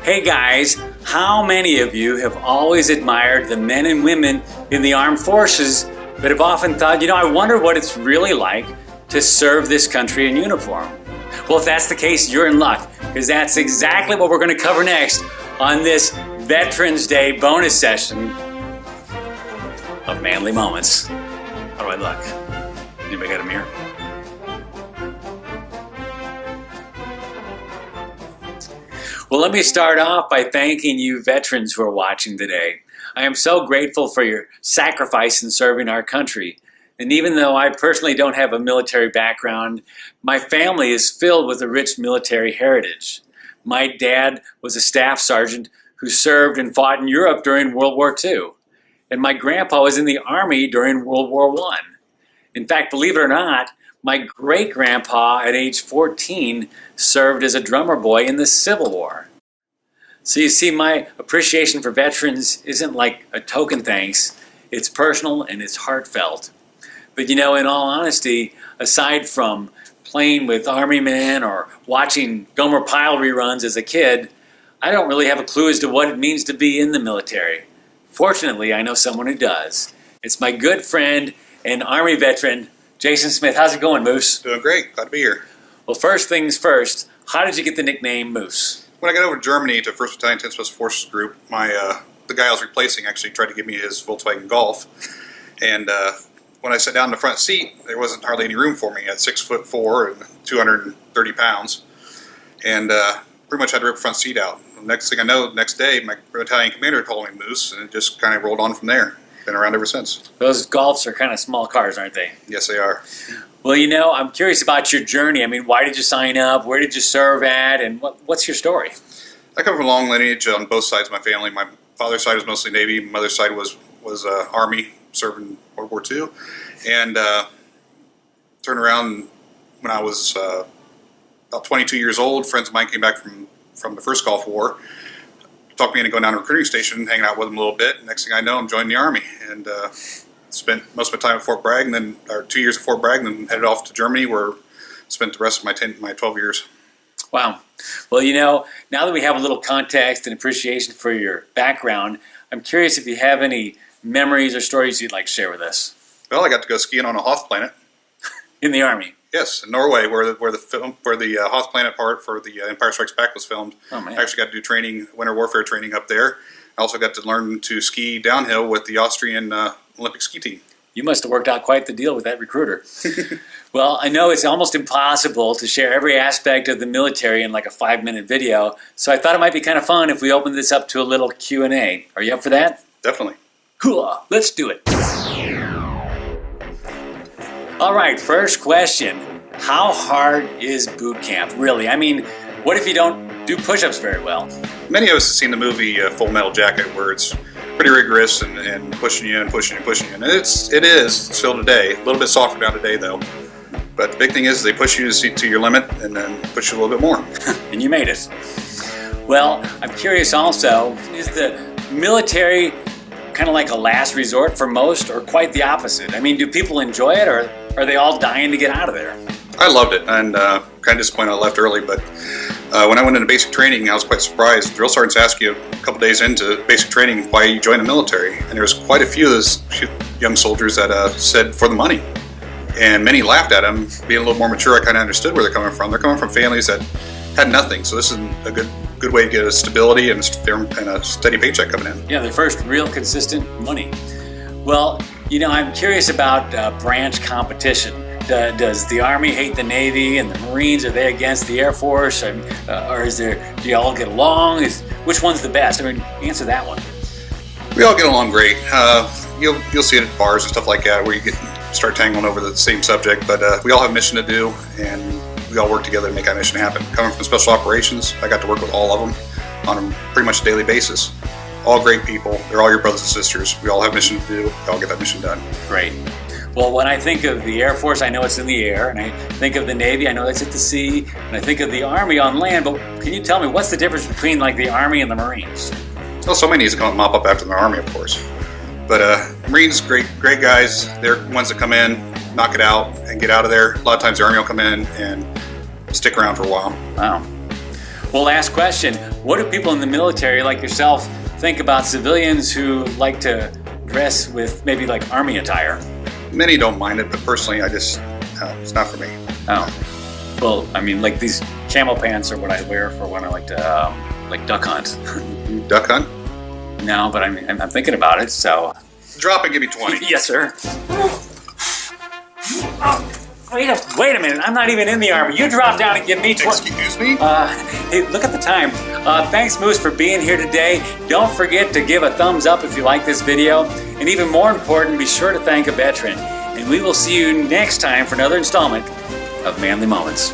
Hey guys, how many of you have always admired the men and women in the armed forces but have often thought, I wonder what it's really like to serve this country in uniform? Well, if that's the case, you're in luck, because that's exactly what we're going to cover next on this Veterans Day bonus session of Manly Moments. How do I look? Anybody got a mirror? Well, let me start off by thanking you veterans who are watching today. I am so grateful for your sacrifice in serving our country. And even though I personally don't have a military background, my family is filled with a rich military heritage. My dad was a staff sergeant who served and fought in Europe during World War II. And my grandpa was in the Army during World War I. In fact, believe it or not, my great-grandpa at age 14 served as a drummer boy in the Civil War. So you see, my appreciation for veterans isn't like a token thanks. It's personal and it's heartfelt. But in all honesty, aside from playing with Army men or watching Gomer Pyle reruns as a kid, I don't really have a clue as to what it means to be in the military. Fortunately, I know someone who does. It's my good friend and Army veteran, Jason Smith. How's it going, Moose? Doing great. Glad to be here. Well, first things first, how did you get the nickname Moose? When I got over to Germany to 1st Battalion 10th Special Forces Group, the guy I was replacing actually tried to give me his Volkswagen Golf. And when I sat down in the front seat, there wasn't hardly any room for me at 6'4" and 230 pounds. And pretty much had to rip the front seat out. Next thing I know, the next day, my battalion commander called me Moose, and it just kind of rolled on from there. Been around ever since. Those Golfs are kind of small cars, aren't they? Yes, they are. Well, I'm curious about your journey. I mean, why did you sign up? Where did you serve at? And what's your story? I come from a long lineage on both sides of my family. My father's side was mostly Navy. My mother's side was Army, serving World War II. And turned around when I was about 22 years old. Friends of mine came back from the first Gulf War. Talked me into going down to a recruiting station, hanging out with them a little bit. Next thing I know, I'm joining the Army. And spent most of my time at Fort Bragg, and then 2 years at Fort Bragg, and then headed off to Germany, where I spent the rest of my 12 years. Wow. Well, now that we have a little context and appreciation for your background, I'm curious if you have any memories or stories you'd like to share with us. Well, I got to go skiing on a Hoth planet. In the Army? Yes, in Norway, where the Hoth planet part for the Empire Strikes Back was filmed. Oh, man. I actually got to do training, winter warfare training up there. I also got to learn to ski downhill with the Austrian Olympic ski team. You must have worked out quite the deal with that recruiter. Well, I know it's almost impossible to share every aspect of the military in like a 5-minute video, so I thought it might be kind of fun if we opened this up to a little Q&A. Are you up for that? Definitely. Cool. Let's do it. All right, first question. How hard is boot camp, really? I mean, what if you don't do push-ups very well? Many of us have seen the movie Full Metal Jacket, where it's pretty rigorous and pushing you and pushing you and pushing you. And it is still today. A little bit softer now today, though. But the big thing is they push you to your limit and then push you a little bit more. And you made it. Well, I'm curious also, is the military kind of like a last resort for most, or quite the opposite? I mean, do people enjoy it, or are they all dying to get out of there? I loved it, and kind of disappointed I left early, but when I went into basic training, I was quite surprised. Drill sergeants ask you a couple days into basic training why you joined the military, and there was quite a few of those young soldiers that said for the money. And many laughed at them. Being a little more mature, I kind of understood where they're coming from. They're coming from families that had nothing, so this is a good way to get a stability and a steady paycheck coming in. Yeah, their first real consistent money. Well, I'm curious about branch competition. Does the Army hate the Navy and the Marines? Are they against the Air Force? Or do you all get along? Which one's the best? I mean, answer that one. We all get along great. You'll see it at bars and stuff like that where you start tangling over the same subject, but we all have a mission to do, and we all work together to make that mission happen. Coming from special operations, I got to work with all of them on a pretty much daily basis. All great people. They're all your brothers and sisters. We all have a mission to do. We all get that mission done. Great. Well, when I think of the Air Force, I know it's in the air, and I think of the Navy, I know it's at the sea, and I think of the Army on land, but can you tell me what's the difference between like the Army and the Marines? Well, somebody needs to come and mop up after the Army, of course. But Marines, great guys. They're ones that come in, knock it out and get out of there. A lot of times the Army will come in and stick around for a while. Wow. Well, last question. What do people in the military like yourself think about civilians who like to dress with maybe like Army attire? Many don't mind it, but personally, it's not for me. Oh. Well, I mean, like these camel pants are what I wear for when I like to like duck hunt. You duck hunt? No, but I'm thinking about it, so. Drop and give me 20. Yes, sir. Oh, wait a minute. I'm not even in the Army. You drop down and give me 20. Excuse me? Hey, look at the time. Thanks, Moose, for being here today. Don't forget to give a thumbs up if you like this video. And even more important, be sure to thank a veteran. And we will see you next time for another installment of Manly Moments.